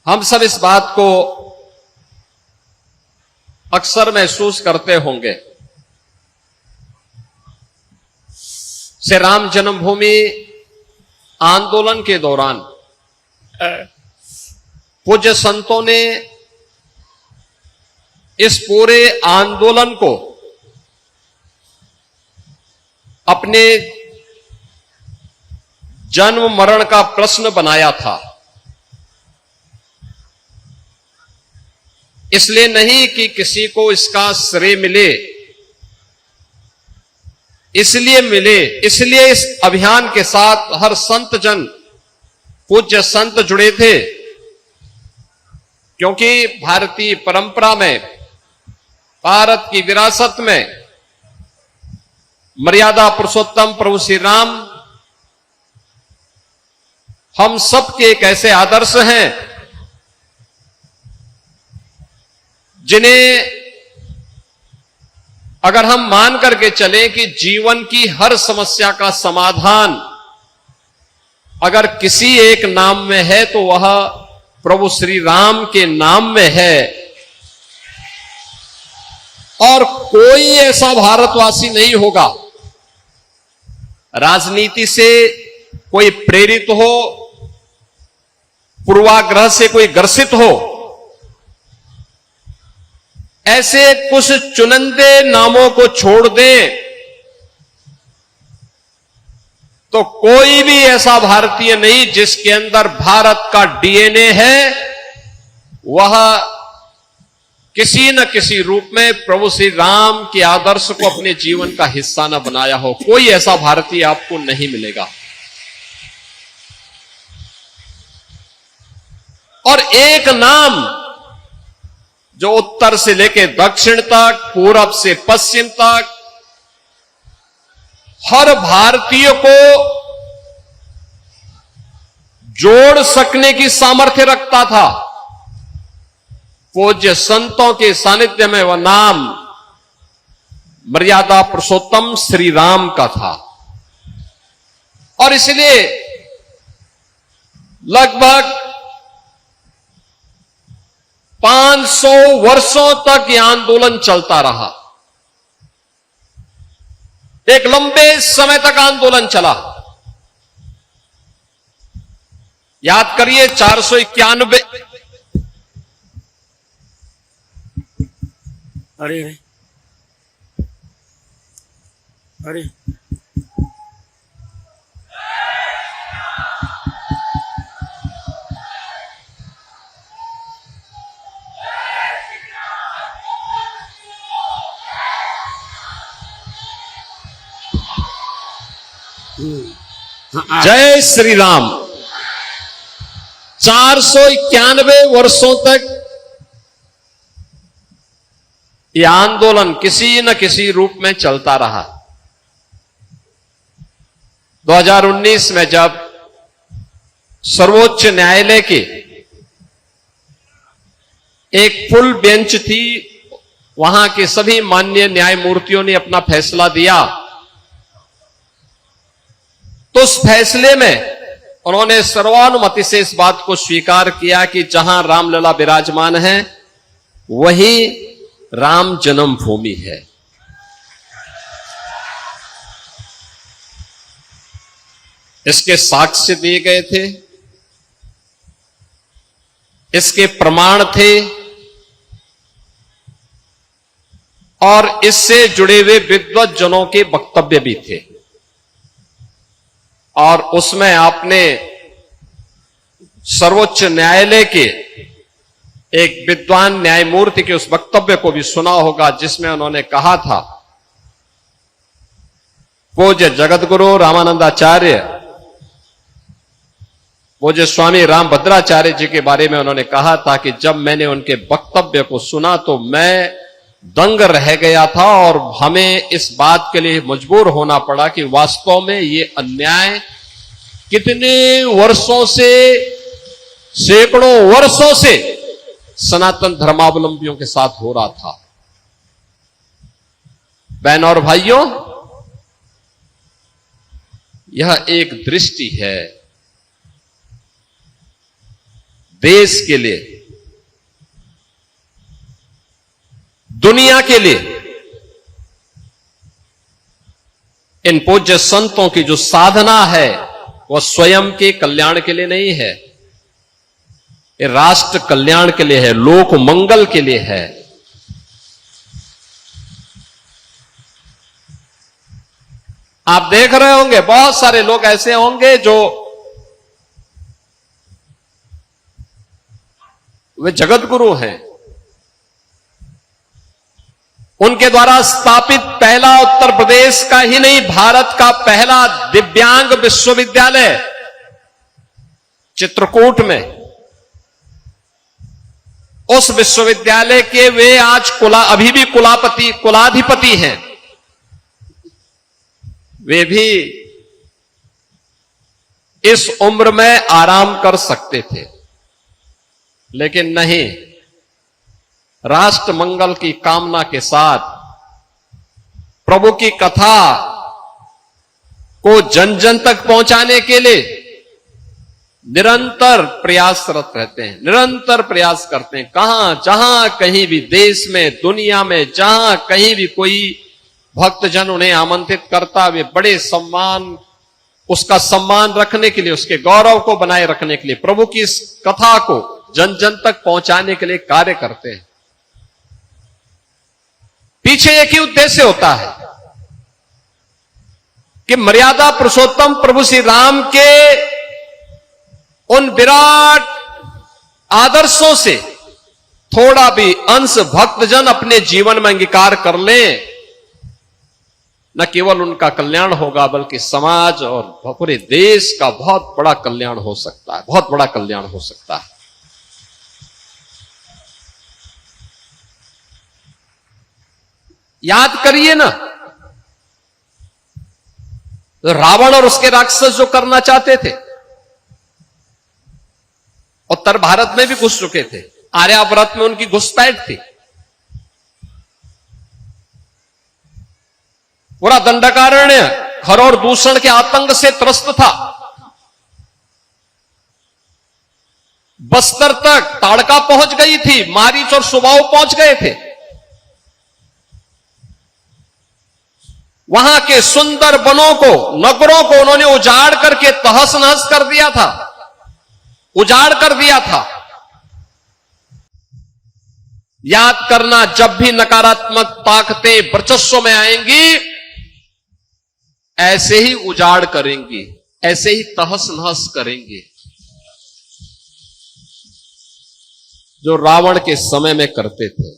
हम सब इस बात को अक्सर महसूस करते होंगे। श्री राम जन्मभूमि आंदोलन के दौरान पूज्य संतों ने इस पूरे आंदोलन को अपने जन्म मरण का प्रश्न बनाया था। इसलिए नहीं कि किसी को इसका श्रेय मिले, इसलिए इस अभियान के साथ हर संत जन, पूज्य संत जुड़े थे, क्योंकि भारतीय परंपरा में, भारत की विरासत में मर्यादा पुरुषोत्तम प्रभु श्री राम हम सबके एक ऐसे आदर्श हैं जिन्हें अगर हम मान करके चलें कि जीवन की हर समस्या का समाधान अगर किसी एक नाम में है तो वह प्रभु श्री राम के नाम में है। और कोई ऐसा भारतवासी नहीं होगा, राजनीति से कोई प्रेरित हो, पूर्वाग्रह से कोई ग्रसित हो, ऐसे कुछ चुनिंदे नामों को छोड़ दें तो कोई भी ऐसा भारतीय नहीं जिसके अंदर भारत का डीएनए है, वह किसी न किसी रूप में प्रभु श्री राम के आदर्श को अपने जीवन का हिस्सा न बनाया हो। कोई ऐसा भारतीय आपको नहीं मिलेगा। और एक नाम जो उत्तर से लेकर दक्षिण तक, पूरब से पश्चिम तक हर भारतीय को जोड़ सकने की सामर्थ्य रखता था, पूज्य संतों के सानिध्य में वह नाम मर्यादा पुरुषोत्तम श्री राम का था। और इसलिए लगभग 500 वर्षों तक यह आंदोलन चलता रहा। एक लंबे समय तक आंदोलन चला। याद करिए 491। अरे अरे जय श्री राम। 491 वर्षों तक यह आंदोलन किसी न किसी रूप में चलता रहा। 2019 में जब सर्वोच्च न्यायालय की एक फुल बेंच थी, वहां के सभी माननीय न्यायमूर्तियों ने अपना फैसला दिया, तो उस फैसले में उन्होंने सर्वानुमति से इस बात को स्वीकार किया कि जहां रामलला विराजमान है वही राम जन्मभूमि है। इसके साक्ष्य दिए गए थे, इसके प्रमाण थे और इससे जुड़े हुए विद्वत जनों के वक्तव्य भी थे। और उसमें आपने सर्वोच्च न्यायालय के एक विद्वान न्यायमूर्ति के उस वक्तव्य को भी सुना होगा, जिसमें उन्होंने कहा था, पूज्य जगतगुरु रामानंदाचार्य, पूज्य स्वामी रामभद्राचार्य जी के बारे में उन्होंने कहा था कि जब मैंने उनके वक्तव्य को सुना तो मैं दंग रह गया था और हमें इस बात के लिए मजबूर होना पड़ा कि वास्तव में ये अन्याय कितने वर्षों से, सैकड़ों वर्षों से सनातन धर्मावलंबियों के साथ हो रहा था। बहन और भाइयों, यह एक दृष्टि है, देश के लिए, दुनिया के लिए, इन पूज्य संतों की जो साधना है वह स्वयं के कल्याण के लिए नहीं है, ये राष्ट्र कल्याण के लिए है, लोक मंगल के लिए है। आप देख रहे होंगे बहुत सारे लोग ऐसे होंगे जो वे जगत गुरु हैं, उनके द्वारा स्थापित पहला उत्तर प्रदेश का ही नहीं भारत का पहला दिव्यांग विश्वविद्यालय चित्रकूट में, उस विश्वविद्यालय के वे आज अभी भी कुलाधिपति हैं। वे भी इस उम्र में आराम कर सकते थे, लेकिन नहीं, राष्ट्र मंगल की कामना के साथ प्रभु की कथा को जन जन तक पहुंचाने के लिए निरंतर प्रयासरत रहते हैं, निरंतर प्रयास करते हैं। जहां कहीं भी देश में, दुनिया में, जहां कहीं भी कोई भक्तजन उन्हें आमंत्रित करता, वे बड़े सम्मान, उसका सम्मान रखने के लिए, उसके गौरव को बनाए रखने के लिए, प्रभु की इस कथा को जन जन तक पहुंचाने के लिए कार्य करते हैं। पीछे एक ही उद्देश्य होता है कि मर्यादा पुरुषोत्तम प्रभु श्री राम के उन विराट आदर्शों से थोड़ा भी अंश भक्तजन अपने जीवन में अंगीकार कर लें, न केवल उनका कल्याण होगा बल्कि समाज और पूरे देश का बहुत बड़ा कल्याण हो सकता है, बहुत बड़ा कल्याण हो सकता है। याद करिए ना, तो रावण और उसके राक्षस जो करना चाहते थे, उत्तर भारत में भी घुस चुके थे, आर्यावर्त में उनकी घुसपैठ थी, पूरा दंडकारण्य खर और दूषण के आतंक से त्रस्त था। बस्तर तक ताड़का पहुंच गई थी, मारीच और सुबाऊ पहुंच गए थे। वहां के सुंदर वनों को, नगरों को उन्होंने उजाड़ करके तहस नहस कर दिया था, उजाड़ कर दिया था। याद करना, जब भी नकारात्मक ताकतें वर्चस्व में आएंगी, ऐसे ही उजाड़ करेंगी, ऐसे ही तहस नहस करेंगे, जो रावण के समय में करते थे।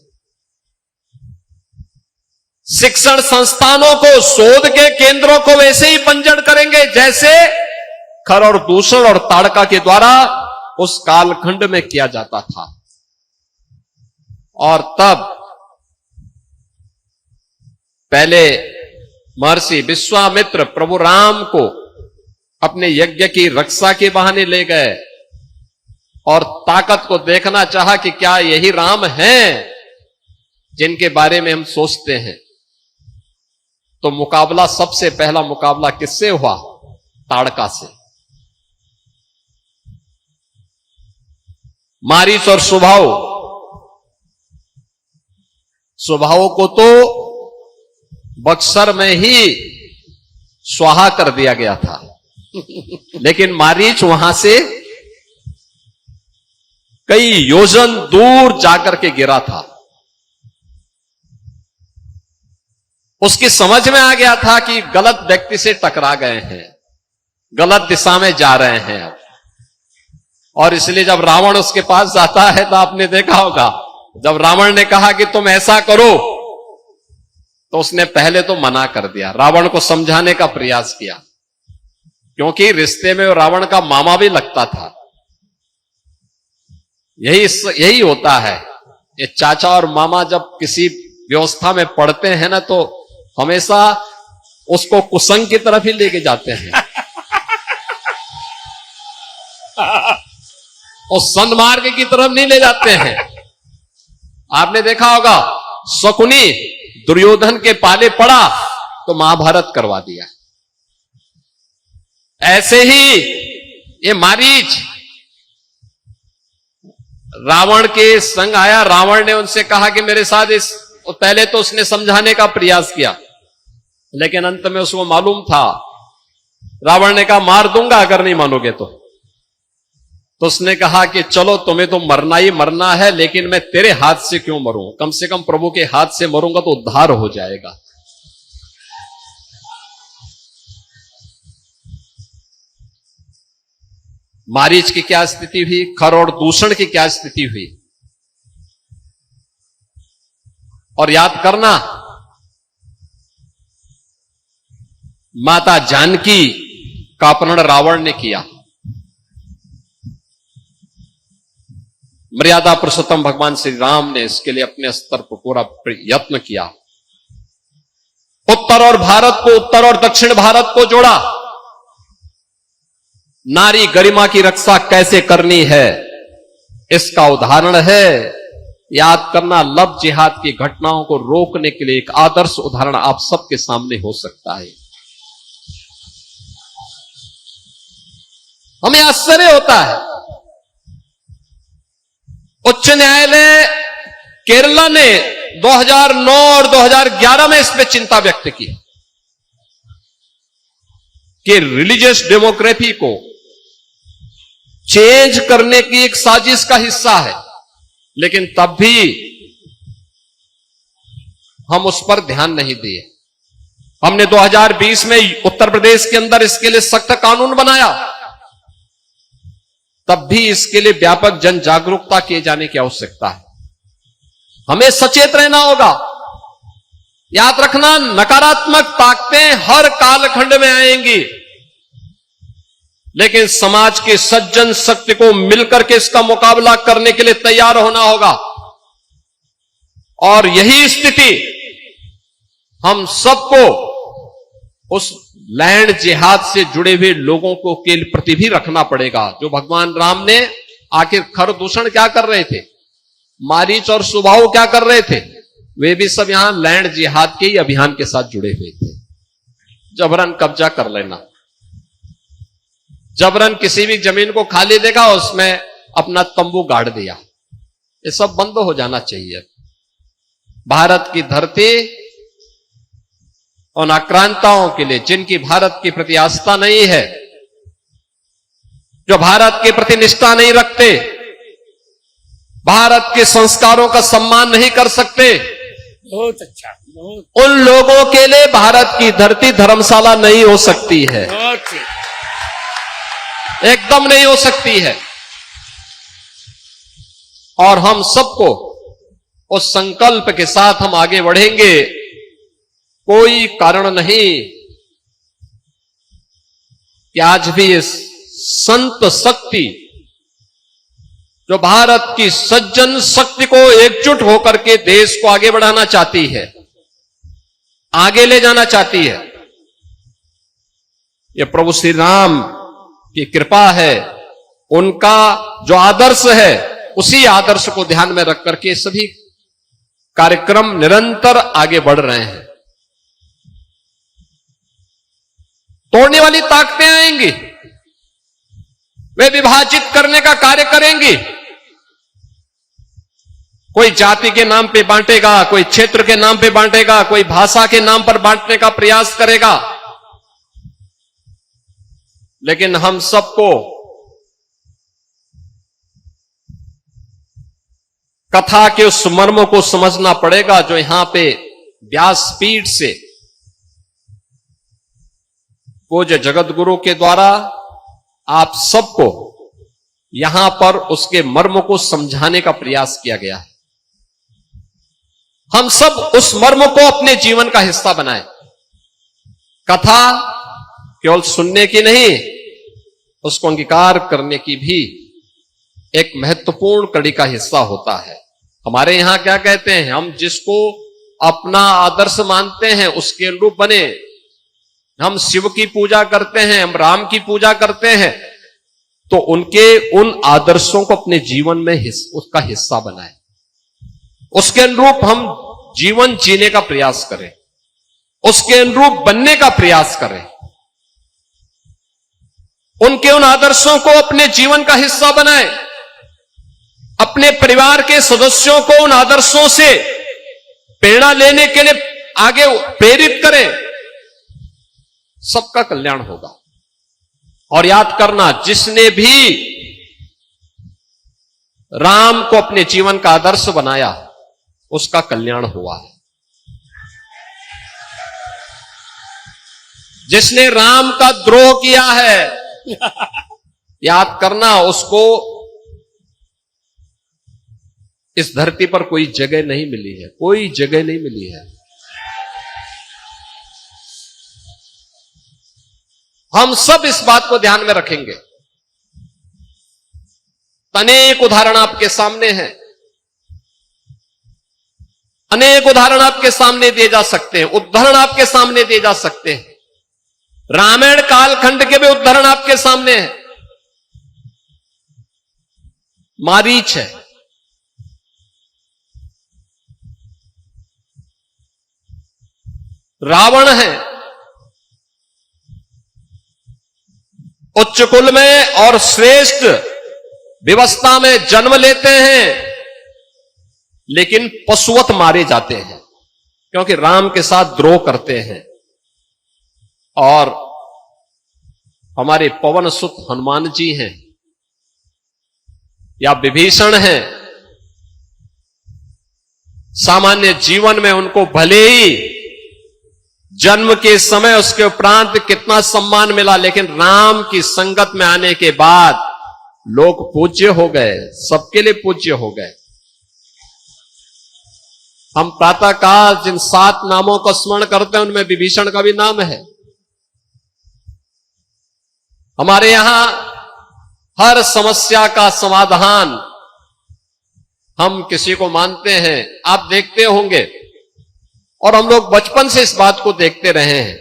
शिक्षण संस्थानों को, शोध के केंद्रों को वैसे ही बंजर करेंगे जैसे खर और दूषण और ताड़का के द्वारा उस कालखंड में किया जाता था। और तब पहले महर्षि विश्वामित्र प्रभु राम को अपने यज्ञ की रक्षा के बहाने ले गए और ताकत को देखना चाहा कि क्या यही राम हैं जिनके बारे में हम सोचते हैं। तो मुकाबला, सबसे पहला मुकाबला किससे हुआ? ताड़का से। मारीच और सुबाहु को तो बक्सर में ही स्वाहा कर दिया गया था, लेकिन मारीच वहां से कई योजन दूर जाकर के गिरा था। उसकी समझ में आ गया था कि गलत व्यक्ति से टकरा गए हैं, गलत दिशा में जा रहे हैं अब। और इसलिए जब रावण उसके पास जाता है तो आपने देखा होगा, जब रावण ने कहा कि तुम ऐसा करो, तो उसने पहले तो मना कर दिया, रावण को समझाने का प्रयास किया, क्योंकि रिश्ते में रावण का मामा भी लगता था। यही होता है, ये चाचा और मामा जब किसी व्यवस्था में पड़ते हैं ना, तो हमेशा उसको कुसंग की तरफ ही लेके जाते हैं और सन्मार्ग की तरफ नहीं ले जाते हैं। आपने देखा होगा, शकुनी दुर्योधन के पाले पड़ा तो महाभारत करवा दिया। ऐसे ही ये मारीच रावण के संग आया। रावण ने उनसे कहा कि मेरे साथ पहले तो उसने समझाने का प्रयास किया, लेकिन अंत में उसको मालूम था। रावण ने कहा मार दूंगा अगर नहीं मानोगे तो उसने कहा कि चलो तुम्हें तो मरना ही मरना है, लेकिन मैं तेरे हाथ से क्यों मरूं, कम से कम प्रभु के हाथ से मरूंगा तो उद्धार हो जाएगा। मारीच की क्या स्थिति हुई, खर और दूषण की क्या स्थिति हुई। और याद करना, माता जानकी का अपहरण रावण ने किया। मर्यादा पुरुषोत्तम भगवान श्री राम ने इसके लिए अपने स्तर पर पूरा यत्न किया। उत्तर और दक्षिण भारत को जोड़ा। नारी गरिमा की रक्षा कैसे करनी है इसका उदाहरण है। याद करना, लव जिहाद की घटनाओं को रोकने के लिए एक आदर्श उदाहरण आप सबके सामने हो सकता है। हमें आश्चर्य होता है, उच्च न्यायालय केरला ने 2009 और 2011 में इस पर चिंता व्यक्त की कि रिलीजियस डेमोक्रेसी को चेंज करने की एक साजिश का हिस्सा है, लेकिन तब भी हम उस पर ध्यान नहीं दिए। हमने 2020 में उत्तर प्रदेश के अंदर इसके लिए सख्त कानून बनाया, तब भी इसके लिए व्यापक जन जागरूकता किए जाने की आवश्यकता है। हमें सचेत रहना होगा। याद रखना, नकारात्मक ताकतें हर कालखंड में आएंगी, लेकिन समाज की सज्जन शक्ति को मिलकर के इसका मुकाबला करने के लिए तैयार होना होगा। और यही स्थिति हम सबको उस लैंड जिहाद से जुड़े हुए लोगों को के प्रति भी रखना पड़ेगा। जो भगवान राम ने आखिर खर दूषण क्या कर रहे थे, मारीच और सुबाहु क्या कर रहे थे, वे भी सब यहां लैंड जिहाद के ही अभियान के साथ जुड़े हुए थे। जबरन कब्जा कर लेना, जबरन किसी भी जमीन को खाली देखा उसमें अपना तंबू गाड़ दिया, ये सब बंद हो जाना चाहिए। भारत की धरती उन आक्रांताओं के लिए जिनकी भारत के प्रति आस्था नहीं है, जो भारत के प्रति निष्ठा नहीं रखते, भारत के संस्कारों का सम्मान नहीं कर सकते, बहुत अच्छा, उन लोगों के लिए भारत की धरती धर्मशाला नहीं हो सकती है, एकदम नहीं हो सकती है। और हम सबको उस संकल्प के साथ हम आगे बढ़ेंगे। कोई कारण नहीं कि आज भी इस संत शक्ति जो भारत की सज्जन शक्ति को एकजुट होकर के देश को आगे बढ़ाना चाहती है, आगे ले जाना चाहती है, ये प्रभु श्री राम की कृपा है। उनका जो आदर्श है उसी आदर्श को ध्यान में रख करके सभी कार्यक्रम निरंतर आगे बढ़ रहे हैं। तोड़ने वाली ताकतें आएंगी, वे विभाजित करने का कार्य करेंगी। कोई जाति के नाम पे बांटेगा, कोई क्षेत्र के नाम पे बांटेगा, कोई भाषा के नाम पर बांटने का प्रयास करेगा। लेकिन हम सबको कथा के उस मर्म को समझना पड़ेगा जो यहां पे व्यासपीठ से पूज्य जगत गुरु के द्वारा आप सबको यहां पर उसके मर्म को समझाने का प्रयास किया गया है। हम सब उस मर्म को अपने जीवन का हिस्सा बनाएं। कथा केवल सुनने की नहीं, उसको अंगीकार करने की भी एक महत्वपूर्ण कड़ी का हिस्सा होता है। हमारे यहां क्या कहते हैं, हम जिसको अपना आदर्श मानते हैं उसके अनुरूप बने। हम शिव की पूजा करते हैं, हम राम की पूजा करते हैं, तो उनके उन आदर्शों को अपने जीवन में उसका हिस्सा बनाएं, उसके अनुरूप हम जीवन जीने का प्रयास करें, उसके अनुरूप बनने का प्रयास करें, उनके उन आदर्शों को अपने जीवन का हिस्सा बनाएं। अपने परिवार के सदस्यों को उन आदर्शों से प्रेरणा लेने के लिए आगे प्रेरित करें, सबका कल्याण होगा। और याद करना, जिसने भी राम को अपने जीवन का आदर्श बनाया उसका कल्याण हुआ है। जिसने राम का द्रोह किया है, याद करना, उसको इस धरती पर कोई जगह नहीं मिली है, कोई जगह नहीं मिली है। हम सब इस बात को ध्यान में रखेंगे। अनेक उदाहरण आपके सामने हैं, अनेक उदाहरण आपके सामने दिए जा सकते हैं, उदाहरण आपके सामने दिए जा सकते हैं। रामायण कालखंड के भी उदाहरण आपके सामने हैं। मारीच है, रावण है, उच्च कुल में और श्रेष्ठ व्यवस्था में जन्म लेते हैं, लेकिन पशुवत मारे जाते हैं क्योंकि राम के साथ द्रोह करते हैं। और हमारे पवन सुत हनुमान जी हैं या विभीषण हैं, सामान्य जीवन में उनको भले ही जन्म के समय उसके उपरांत कितना सम्मान मिला, लेकिन राम की संगत में आने के बाद लोग पूज्य हो गए, सबके लिए पूज्य हो गए। हम प्रातःकाल जिन 7 नामों को स्मरण करते हैं उनमें विभीषण का भी नाम है। हमारे यहां हर समस्या का समाधान हम किसी को मानते हैं, आप देखते होंगे, और हम लोग बचपन से इस बात को देखते रहे हैं।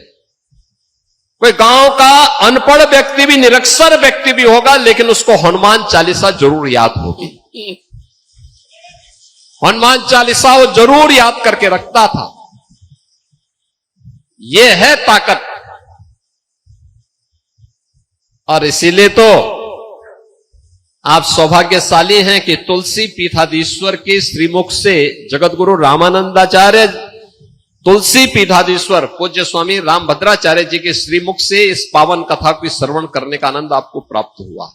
कोई गांव का अनपढ़ व्यक्ति भी, निरक्षर व्यक्ति भी होगा, लेकिन उसको हनुमान चालीसा जरूर याद होगी। हनुमान चालीसा वो जरूर याद करके रखता था। यह है ताकत। और इसीलिए तो आप सौभाग्यशाली हैं कि तुलसी पीठाधीश्वर के श्रीमुख से जगतगुरु रामानंदाचार्य, तुलसी पीठाधीश्वर पूज्य स्वामी रामभद्राचार्य जी के श्रीमुख से इस पावन कथा को श्रवण करने का आनंद आपको प्राप्त हुआ।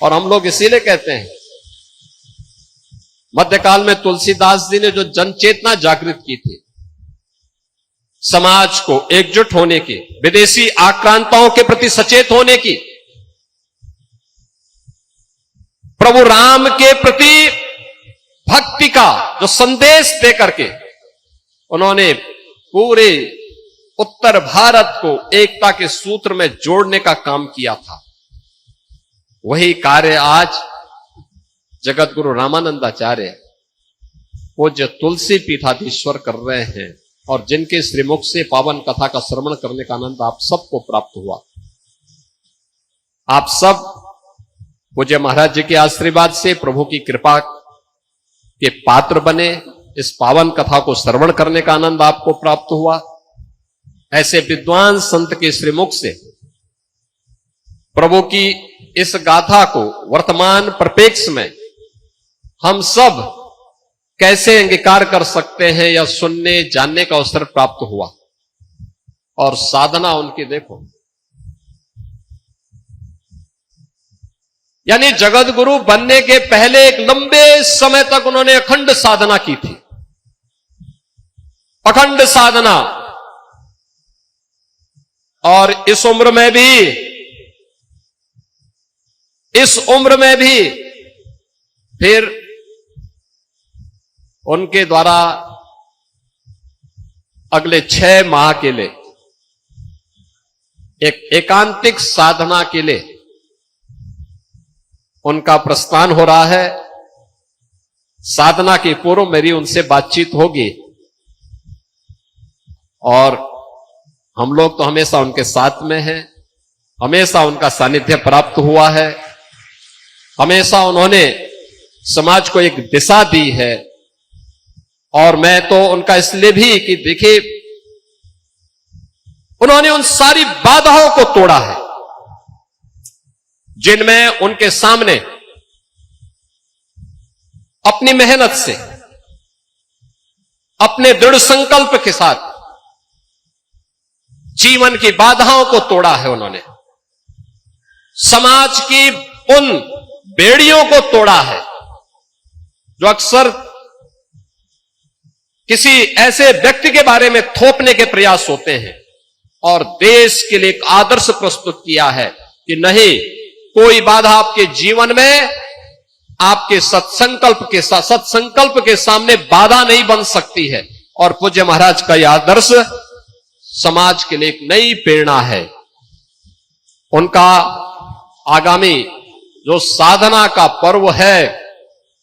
और हम लोग इसीलिए कहते हैं, मध्यकाल में तुलसीदास जी ने जो जन चेतना जागृत की थी, समाज को एकजुट होने की, विदेशी आक्रांताओं के प्रति सचेत होने की, प्रभु राम के प्रति भक्ति का जो संदेश दे करके उन्होंने पूरे उत्तर भारत को एकता के सूत्र में जोड़ने का काम किया था। वही कार्य आज जगत गुरु रामानंदाचार्य पूज्य तुलसी पीठाधीश्वर कर रहे हैं, और जिनके श्रीमुख से पावन कथा का श्रवण करने का आनंद आप सबको प्राप्त हुआ। आप सब पूज्य महाराज जी के आशीर्वाद से प्रभु की कृपा के पात्र बने, इस पावन कथा को श्रवण करने का आनंद आपको प्राप्त हुआ। ऐसे विद्वान संत के श्रीमुख से प्रभु की इस गाथा को वर्तमान परिप्रेक्ष्य में हम सब कैसे अंगीकार कर सकते हैं या सुनने जानने का अवसर प्राप्त हुआ। और साधना उनकी देखो, यानी जगत गुरु बनने के पहले एक लंबे समय तक उन्होंने अखंड साधना की थी, अखंड साधना। और इस उम्र में भी फिर उनके द्वारा अगले 6 माह के लिए एक एकांतिक साधना के लिए उनका प्रस्थान हो रहा है। साधना के पूर्व मेरी उनसे बातचीत होगी, और हम लोग तो हमेशा उनके साथ में हैं, हमेशा उनका सानिध्य प्राप्त हुआ है, हमेशा उन्होंने समाज को एक दिशा दी है। और मैं तो उनका इसलिए भी कि देखिए, उन्होंने उन सारी बाधाओं को तोड़ा है जिनमें उनके सामने अपनी मेहनत से, अपने दृढ़ संकल्प के साथ जीवन की बाधाओं को तोड़ा है उन्होंने, समाज की उन बेड़ियों को तोड़ा है जो अक्सर किसी ऐसे व्यक्ति के बारे में थोपने के प्रयास होते हैं, और देश के लिए एक आदर्श प्रस्तुत किया है कि नहीं, कोई बाधा आपके जीवन में आपके सत्संकल्प के सामने बाधा नहीं बन सकती है। और पूज्य महाराज का यह आदर्श समाज के लिए एक नई प्रेरणा है। उनका आगामी जो साधना का पर्व है,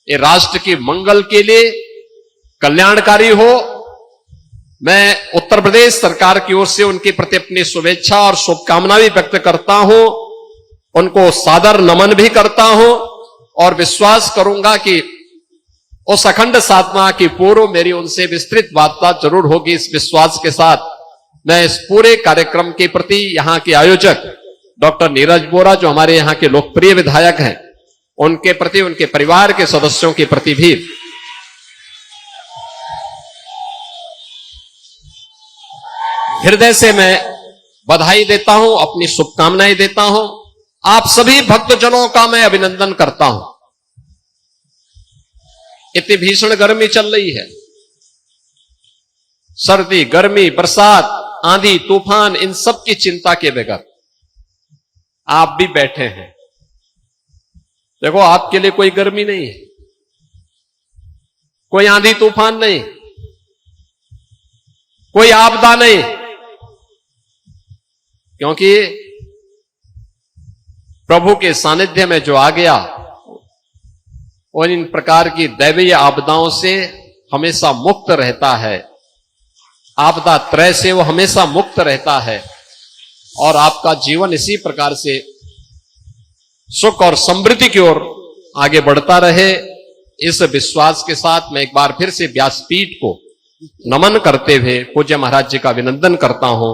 ये राष्ट्र की मंगल के लिए कल्याणकारी हो। मैं उत्तर प्रदेश सरकार की ओर से उनके प्रति अपनी शुभेच्छा और शुभकामना भी व्यक्त करता हूं, उनको सादर नमन भी करता हूं, और विश्वास करूंगा कि उस अखंड साधना की पूर्व मेरी उनसे विस्तृत वार्ता जरूर होगी। इस विश्वास के साथ मैं इस पूरे कार्यक्रम के प्रति यहां के आयोजक डॉक्टर नीरज बोरा, जो हमारे यहां के लोकप्रिय विधायक हैं, उनके प्रति, उनके परिवार के सदस्यों के प्रति भी हृदय से मैं बधाई देता हूं, अपनी शुभकामनाएं देता हूं। आप सभी भक्तजनों का मैं अभिनंदन करता हूं। इतनी भीषण गर्मी चल रही है, सर्दी, गर्मी, बरसात, आंधी, तूफान, इन सब की चिंता के बगैर आप भी बैठे हैं। देखो, आपके लिए कोई गर्मी नहीं है, कोई आंधी तूफान नहीं, कोई आपदा नहीं, क्योंकि प्रभु के सानिध्य में जो आ गया और इन प्रकार की दैवीय आपदाओं से हमेशा मुक्त रहता है, आपदा त्रय से वो हमेशा मुक्त रहता है, और आपका जीवन इसी प्रकार से सुख और समृद्धि की ओर आगे बढ़ता रहे। इस विश्वास के साथ मैं एक बार फिर से व्यासपीठ को नमन करते हुए पूज्य महाराज जी का अभिनंदन करता हूं।